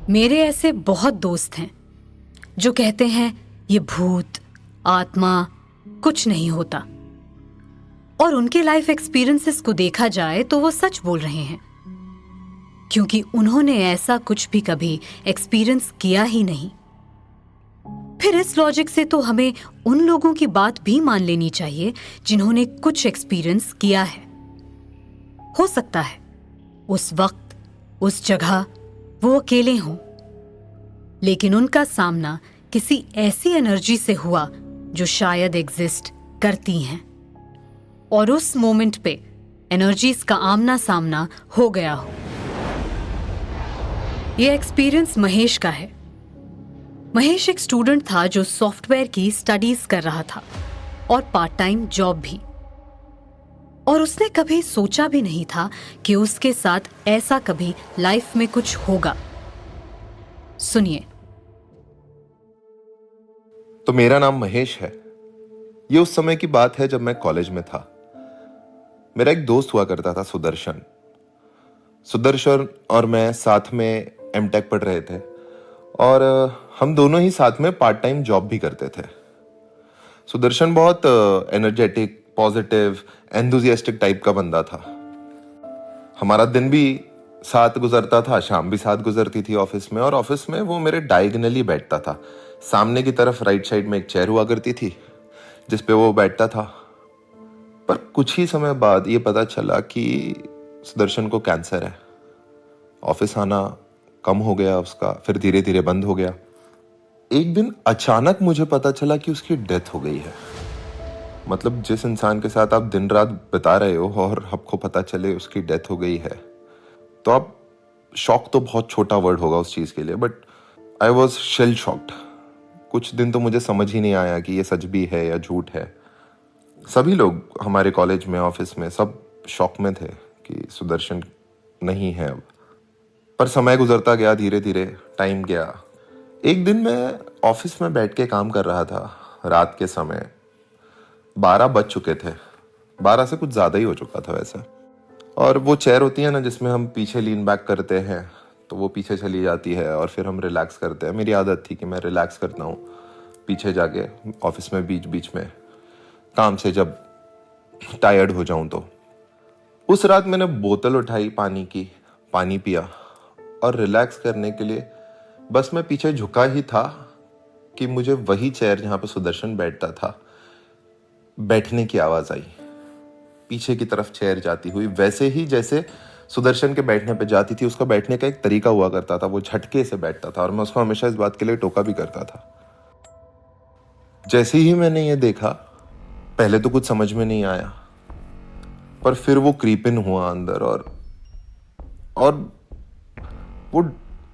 मेरे ऐसे बहुत दोस्त हैं जो कहते हैं ये भूत, आत्मा कुछ नहीं होता, और उनके लाइफ एक्सपीरियंसेस को देखा जाए तो वो सच बोल रहे हैं, क्योंकि उन्होंने ऐसा कुछ भी कभी एक्सपीरियंस किया ही नहीं। फिर इस लॉजिक से तो हमें उन लोगों की बात भी मान लेनी चाहिए जिन्होंने कुछ एक्सपीरियंस किया है। हो सकता है उस वक्त, उस जगह वो अकेले हों, लेकिन उनका सामना किसी ऐसी एनर्जी से हुआ जो शायद एग्जिस्ट करती हैं, और उस मोमेंट पे एनर्जीज का आमना सामना हो गया हो। यह एक्सपीरियंस महेश का है। महेश एक स्टूडेंट था जो सॉफ्टवेयर की स्टडीज कर रहा था और पार्ट टाइम जॉब भी, और उसने कभी सोचा भी नहीं था कि उसके साथ ऐसा कभी लाइफ में कुछ होगा। सुनिए। तो मेरा नाम महेश है। ये उस समय की बात है जब मैं कॉलेज में था। मेरा एक दोस्त हुआ करता था, सुदर्शन। सुदर्शन और मैं साथ में एमटेक पढ़ रहे थे, और हम दोनों ही साथ में पार्ट टाइम जॉब भी करते थे। सुदर्शन बहुत एनर्जेटिक, पॉजिटिव, एंथुजियास्टिक टाइप का बंदा था। हमारा दिन भी साथ गुजरता था, शाम भी साथ गुजरती थी ऑफिस में, और ऑफिस में वो मेरे डायगोनली बैठता था। सामने की तरफ राइट साइड में एक चेयर हुआ करती थी जिस पे वो बैठता था। पर कुछ ही समय बाद ये पता चला कि सुदर्शन को कैंसर है। ऑफिस आना कम हो गया उसका, फिर धीरे धीरे बंद हो गया। एक दिन अचानक मुझे पता चला कि उसकी डेथ हो गई है। मतलब जिस इंसान के साथ आप दिन रात बिता रहे हो और आपको पता चले उसकी डेथ हो गई है, तो आप शॉक तो बहुत छोटा वर्ड होगा उस चीज के लिए, but I was shell shocked. कुछ दिन तो मुझे समझ ही नहीं आया कि ये सच भी है या झूठ है। सभी लोग हमारे कॉलेज में, ऑफिस में, सब शॉक में थे कि सुदर्शन नहीं है अब। पर समय गुजरता गया, धीरे धीरे टाइम गया। एक दिन मैं ऑफिस में बैठ के काम कर रहा था, रात के समय 12 बज चुके थे। 12 से कुछ ज़्यादा ही हो चुका था वैसे। और वो चेयर होती है ना जिसमें हम पीछे लीन बैक करते हैं, तो वो पीछे चली जाती है और फिर हम रिलैक्स करते हैं। मेरी आदत थी कि मैं रिलैक्स करता हूँ पीछे जाके ऑफिस में, बीच बीच में काम से जब टायर्ड हो जाऊं तो। उस रात मैंने बोतल उठाई पानी की, पानी पिया, और रिलैक्स करने के लिए बस मैं पीछे झुका ही था कि मुझे वही चेयर जहां पे सुदर्शन बैठता था, बैठने की आवाज आई। पीछे की तरफ चेयर जाती हुई, वैसे ही जैसे सुदर्शन के बैठने पे जाती थी। उसका बैठने का एक तरीका हुआ करता था, वो झटके से बैठता था, और मैं उसको हमेशा इस बात के लिए टोका भी करता था। जैसे ही मैंने ये देखा, पहले तो कुछ समझ में नहीं आया, पर फिर वो क्रीप इन हुआ अंदर, और वो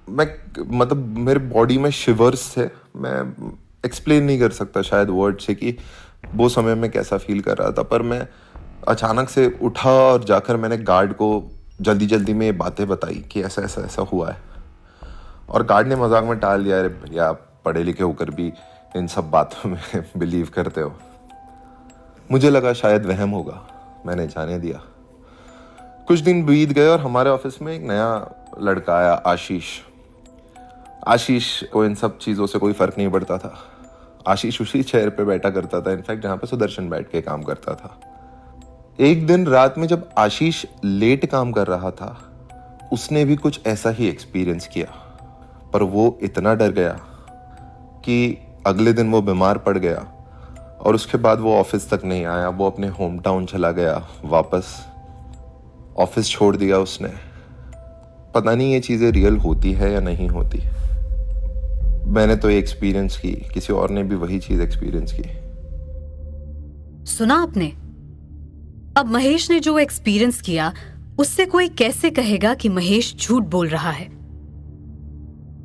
मैं मतलब मेरे बॉडी में शिवर्स थे। मैं एक्सप्लेन नहीं कर सकता शायद वर्ड से कि वो समय में कैसा फील कर रहा था। पर मैं अचानक से उठा और जाकर मैंने गार्ड को जल्दी जल्दी में ये बातें बताई कि ऐसा ऐसा ऐसा हुआ है। और गार्ड ने मजाक में टाल दिया, अरे भैया आप पढ़े लिखे होकर भी इन सब बातों में बिलीव करते हो। मुझे लगा शायद वहम होगा, मैंने जाने दिया। कुछ दिन बीत गए और हमारे ऑफिस में एक नया लड़का आया, आशीष। आशीष को इन सब चीज़ों से कोई फर्क नहीं पड़ता था। आशीष उसी चेयर पे बैठा करता था, इनफैक्ट जहाँ पे सुदर्शन बैठ के काम करता था। एक दिन रात में जब आशीष लेट काम कर रहा था, उसने भी कुछ ऐसा ही एक्सपीरियंस किया। पर वो इतना डर गया कि अगले दिन वो बीमार पड़ गया, और उसके बाद वो ऑफिस तक नहीं आया। वो अपने होम टाउन चला गया, वापस ऑफिस छोड़ दिया उसने। पता नहीं ये चीज़ें रियल होती है या नहीं होती। मैंने तो ये एक्सपीरियंस की, किसी और ने भी वही चीज़ एक्सपीरियंस की। सुना आपने? अब महेश ने जो एक्सपीरियंस किया, उससे कोई कैसे कहेगा कि महेश झूठ बोल रहा है।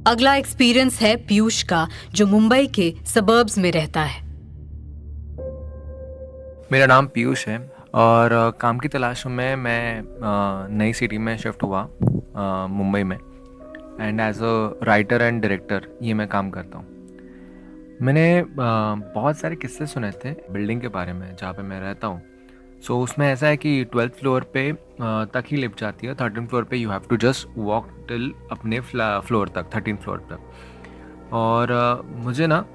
अगला एक्सपीरियंस है पीयूष का, जो मुंबई के सबर्ब्स में रहता है। मेरा नाम पीयूष है, और काम की तलाश में मैं नई सिटी में शिफ्ट हुआ, मुंबई में, and as a writer and director ये मैं काम करता हूँ। मैंने बहुत सारे किस्से सुने थे बिल्डिंग के बारे में जहाँ पे मैं रहता हूँ। सो उसमें ऐसा है कि 12th फ्लोर पे तक ही लिफ्ट जाती है, 13th फ्लोर पे you have to just walk till अपने फ्लोर तक, 13th फ्लोर तक। और मुझे ना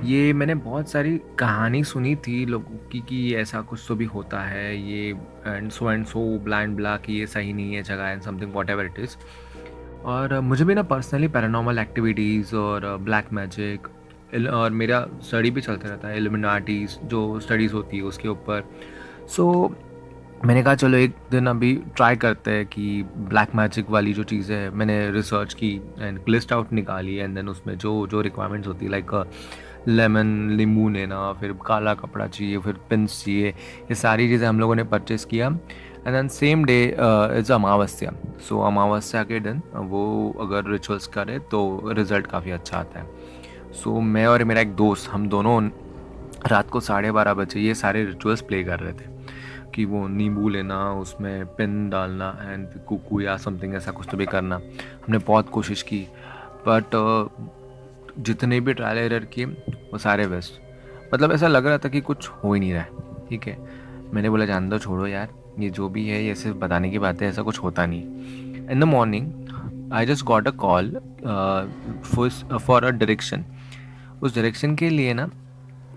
ये मैंने बहुत सारी कहानी सुनी थी लोगों की कि ऐसा कुछ तो भी होता है ये, एंड सो ब्लाइंड ब्ला कि ये सही नहीं है जगह and something what ever it is. और मुझे भी ना पर्सनली पैरानॉर्मल एक्टिविटीज़ और ब्लैक मैजिक और मेरा स्टडी भी चलता रहता है, इल्यूमिनाटीज़ जो स्टडीज़ होती है उसके ऊपर। सो मैंने कहा चलो एक दिन अभी ट्राई करते हैं कि ब्लैक मैजिक वाली जो चीज़ें है मैंने रिसर्च की एंड लिस्ट आउट निकाली, एंड देन उसमें जो जो रिक्वायरमेंट्स होती है लाइक लेमन नींबू लेना, फिर काला कपड़ा चाहिए, फिर पिन्स चाहिए, ये सारी चीज़ें हम लोगों ने परचेज़ किया। And then same day is Amavasya. So अमावस्या के दिन वो अगर रिचुअल्स करे तो रिज़ल्ट काफ़ी अच्छा आता है। सो मैं और मेरा एक दोस्त, हम दोनों रात को 12:30 बजे ये सारे रिचुअल्स प्ले कर रहे थे कि वो नींबू लेना, उसमें पिन डालना एंड कुकू या समथिंग ऐसा कुछ तो भी करना। हमने बहुत कोशिश की बट जितने भी ट्रायल एरर किए वो सारे वेस्ट। मतलब ऐसा लग रहा था कि कुछ हो ही नहीं रहा है। ठीक है, मैंने बोला जान दो, छोड़ो यार, ये जो भी है ये सिर्फ बताने की बात है, ऐसा कुछ होता नहीं। In the morning I just got a call for a direction. उस डायरेक्शन के लिए ना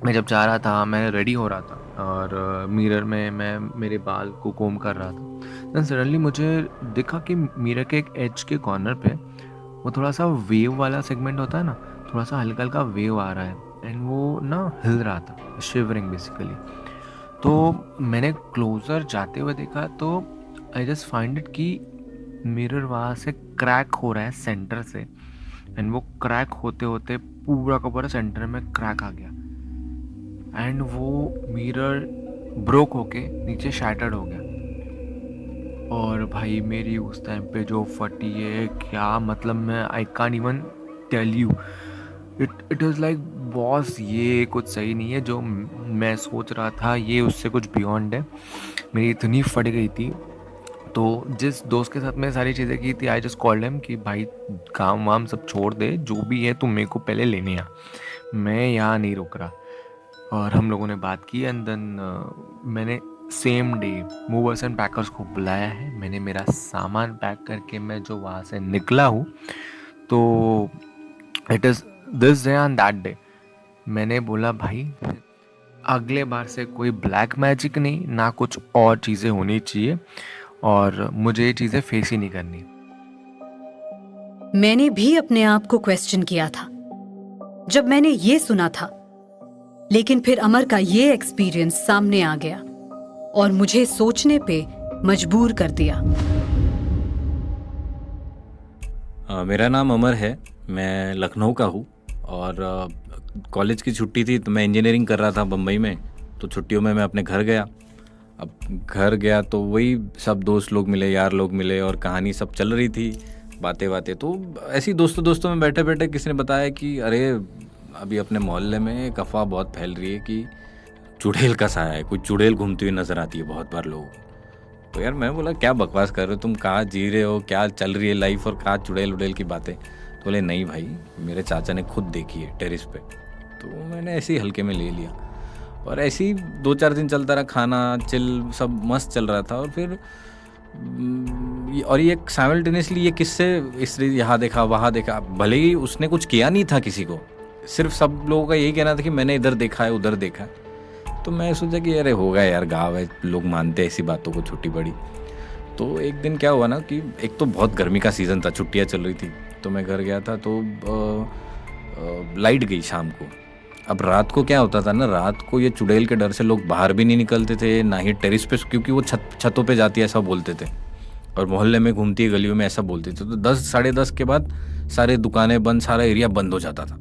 मैं जब जा रहा था, मैं रेडी हो रहा था और मिरर में मैं मेरे बाल को कोम कर रहा था। देन सडनली मुझे दिखा कि मिरर के एक एज के कॉर्नर पे वो थोड़ा सा वेव वाला सेगमेंट होता है ना, थोड़ा सा हल्का हल्का वेव आ रहा है एंड वो ना हिल रहा था, शिवरिंग बेसिकली। तो मैंने क्लोज़र जाते हुए देखा तो आई जस्ट फाइंड इट कि मिरर वहाँ से क्रैक हो रहा है सेंटर से, एंड वो क्रैक होते होते पूरा का पूरा सेंटर में क्रैक आ गया एंड वो मिरर ब्रोक होके नीचे शैटर्ड हो गया। और भाई मेरी उस टाइम पे जो फटी है क्या, मतलब मैं I can't even tell you, it is like boss ये कुछ सही नहीं है, जो मैं सोच रहा था ये उससे कुछ बियॉन्ड है। मेरी इतनी फट गई थी। तो जिस दोस्त के साथ मैं सारी चीज़ें की थी, आई जस्ट कॉल्ड हिम कि भाई काम वाम सब छोड़ दे, जो भी है तुम मेरे को पहले लेने आ, मैं यहाँ नहीं रुक रहा। और हम लोगों ने बात की एंड देन मैंने same day movers and packers को बुलाया है। मैंने मेरा सामान पैक करके मैं जो वहाँ से निकला हूँ, तो it is this day and that day मैंने बोला भाई अगले बार से कोई ब्लैक मैजिक नहीं, ना कुछ और चीज़ें होनी चाहिए, और मुझे ये चीज़ें फेस ही नहीं करनी। मैंने भी अपने आप को क्वेश्चन किया था जब मैंने ये सुना था, लेकिन फिर अमर का ये एक्सपीरियंस सामने आ गया और मुझे सोचने पे मजबूर कर दिया। मेरा नाम अमर है, मैं लखनऊ का हूँ और कॉलेज की छुट्टी थी तो मैं इंजीनियरिंग कर रहा था बम्बई में। तो छुट्टियों में मैं अपने घर गया। अब घर गया तो वही सब दोस्त लोग मिले, यार लोग मिले और कहानी सब चल रही थी, बातें। तो ऐसी दोस्तों में बैठे बैठे किसी ने बताया कि अरे अभी अपने मोहल्ले में एक अफवाह बहुत फैल रही है कि चुड़ैल का साया है, कोई चुड़ैल घूमती हुई नजर आती है बहुत बार लोगों को। तो यार मैं बोला क्या बकवास कर रहे हो तुम, कहाँ जी रहे हो, क्या चल रही है लाइफ और कहाँ चुड़ैल उड़ैल की बातें। तो बोले नहीं भाई, मेरे चाचा ने खुद देखी है टेरिस पे। तो मैंने ऐसे ही हल्के में ले लिया और ऐसे ही 2-4 दिन चलता रहा, खाना चिल सब मस्त चल रहा था। और फिर और ये साइमल्टेनियसली ये किससे इस यहाँ देखा वहाँ देखा, भले ही उसने कुछ किया नहीं था किसी को, सिर्फ सब लोगों का यही कहना था कि मैंने इधर देखा है उधर देखा है। तो मैं सोचा कि अरे होगा यार, गाँव है, लोग मानते हैं ऐसी बातों को, छोटी बड़ी। तो एक दिन क्या हुआ ना कि एक तो बहुत गर्मी का सीज़न था, छुट्टियाँ चल रही थी, तो मैं घर गया था तो लाइट गई शाम को। अब रात को क्या होता था ना, रात को ये चुड़ैल के डर से लोग बाहर भी नहीं निकलते थे, ना ही टेरिस पे, क्योंकि वो छतों पे जाती है ऐसा बोलते थे, और मोहल्ले में घूमती है गलियों में ऐसा बोलते थे। तो 10 साढ़े 10 के बाद सारे दुकानें बंद, सारा एरिया बंद हो जाता था।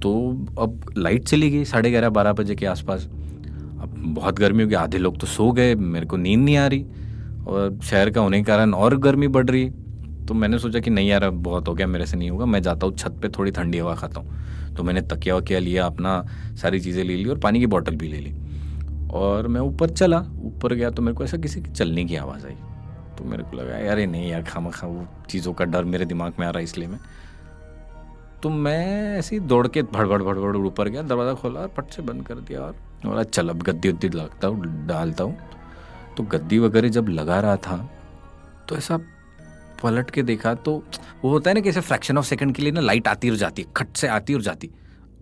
तो अब लाइट चली गई 11:30-12 बजे के आसपास। अब बहुत गर्मी हो गई, आधे लोग तो सो गए, मेरे को नींद नहीं आ रही और शहर का होने के कारण और गर्मी बढ़ रही। तो मैंने सोचा कि नहीं यार अब बहुत हो गया, मेरे से नहीं होगा, मैं जाता हूँ छत पे थोड़ी ठंडी हवा खाता हूँ। तो मैंने तकिया वकिया लिया, अपना सारी चीज़ें ले ली और पानी की बोतल भी ले ली और मैं ऊपर चला। ऊपर गया तो मेरे को ऐसा किसी की चलने की आवाज़ आई। तो मेरे को लगा यार नहीं यार, खामखा वो चीज़ों का डर मेरे दिमाग में आ रहा है, इसलिए तो मैं ऐसे ही दौड़ के भड़बड़ ऊपर गया, दरवाज़ा खोला और पट से बंद कर दिया और बोला चल अब गद्दी उद्दी लगता हूँ, डालता हूँ तो गद्दी वगैरह जब लगा रहा था तो ऐसा पलट के देखा तो वो होता है ना कि ऐसे फ्रैक्शन ऑफ सेकंड के लिए ना लाइट आती और जाती है, खट से आती और जाती,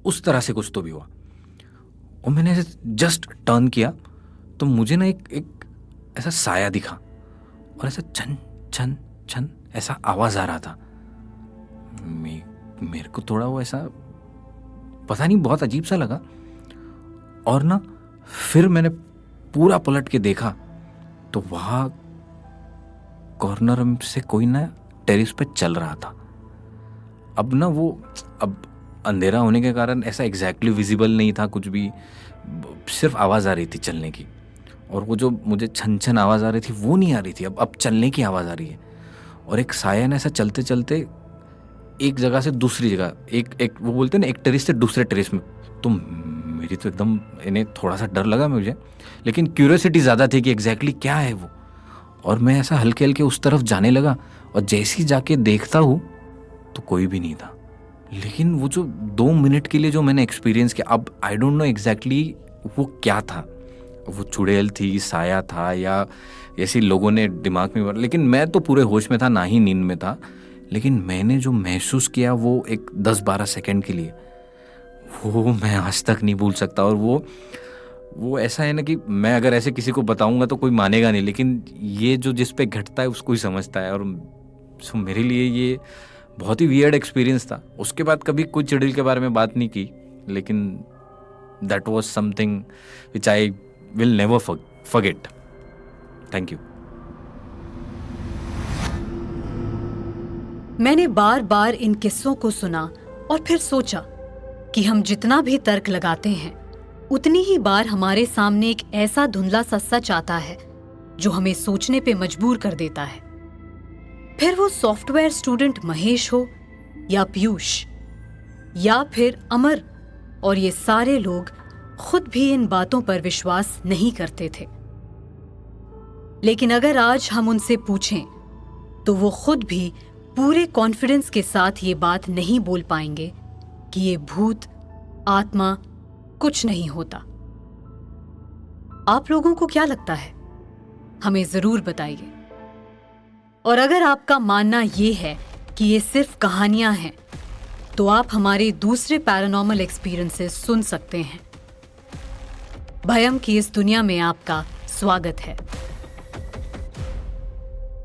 उस तरह से कुछ तो भी हुआ। और मैंने ऐसे जस्ट टर्न किया तो मुझे ना एक ऐसा साया दिखा और ऐसा छन छन छन ऐसा आवाज आ रहा था। मेरे को थोड़ा वो ऐसा पता नहीं बहुत अजीब सा लगा। और ना फिर मैंने पूरा पलट के देखा तो वहाँ कॉर्नर से कोई ना टेरिस पे चल रहा था। अब ना वो अब अंधेरा होने के कारण ऐसा एग्जैक्टली विजिबल नहीं था कुछ भी, सिर्फ आवाज़ आ रही थी चलने की। और वो जो मुझे छन छन आवाज़ आ रही थी वो नहीं आ रही थी, अब चलने की आवाज़ आ रही है। और एक साया ने ऐसा चलते चलते एक जगह से दूसरी जगह, एक वो बोलते हैं ना एक टेरिस से दूसरे टेरिस में, तो मेरी तो एकदम इन्हें थोड़ा सा डर लगा मुझे, लेकिन क्यूरियोसिटी ज़्यादा थी कि एग्जैक्टली क्या है वो। और मैं ऐसा हल्के हल्के उस तरफ जाने लगा और जैसे ही जाके देखता हूँ तो कोई भी नहीं था। लेकिन वो जो 2 मिनट के लिए जो मैंने एक्सपीरियंस किया, अब आई डोंट नो एग्जैक्टली वो क्या था, वो चुड़ैल थी, साया था, या ऐसे लोगों ने दिमाग में, लेकिन मैं तो पूरे होश में था, ना ही नींद में था। लेकिन मैंने जो महसूस किया वो एक 10-12 सेकंड के लिए, वो मैं आज तक नहीं भूल सकता। और वो ऐसा है ना कि मैं अगर ऐसे किसी को बताऊंगा तो कोई मानेगा नहीं, लेकिन ये जो जिस पे घटता है उसको ही समझता है। और सो मेरे लिए ये बहुत ही वियर्ड एक्सपीरियंस था। उसके बाद कभी कोई चुड़ैल के बारे में बात नहीं की, लेकिन that was something which I will never forget. Thank you. मैंने बार बार इन किस्सों को सुना और फिर सोचा कि हम जितना भी तर्क लगाते हैं उतनी ही बार हमारे सामने एक ऐसा धुंधला सा सच आता है जो हमें सोचने पे मजबूर कर देता है। फिर वो सॉफ्टवेयर स्टूडेंट महेश हो या पीयूष या फिर अमर, और ये सारे लोग खुद भी इन बातों पर विश्वास नहीं करते थे। लेकिन अगर आज हम उनसे पूछें तो वो खुद भी पूरे कॉन्फिडेंस के साथ ये बात नहीं बोल पाएंगे कि ये भूत, आत्मा कुछ नहीं होता। आप लोगों को क्या लगता है? हमें जरूर बताइए। और अगर आपका मानना ये है कि ये सिर्फ कहानियां हैं, तो आप हमारे दूसरे पैरानॉर्मल एक्सपीरियंसेस सुन सकते हैं। भयम की इस दुनिया में आपका स्वागत है।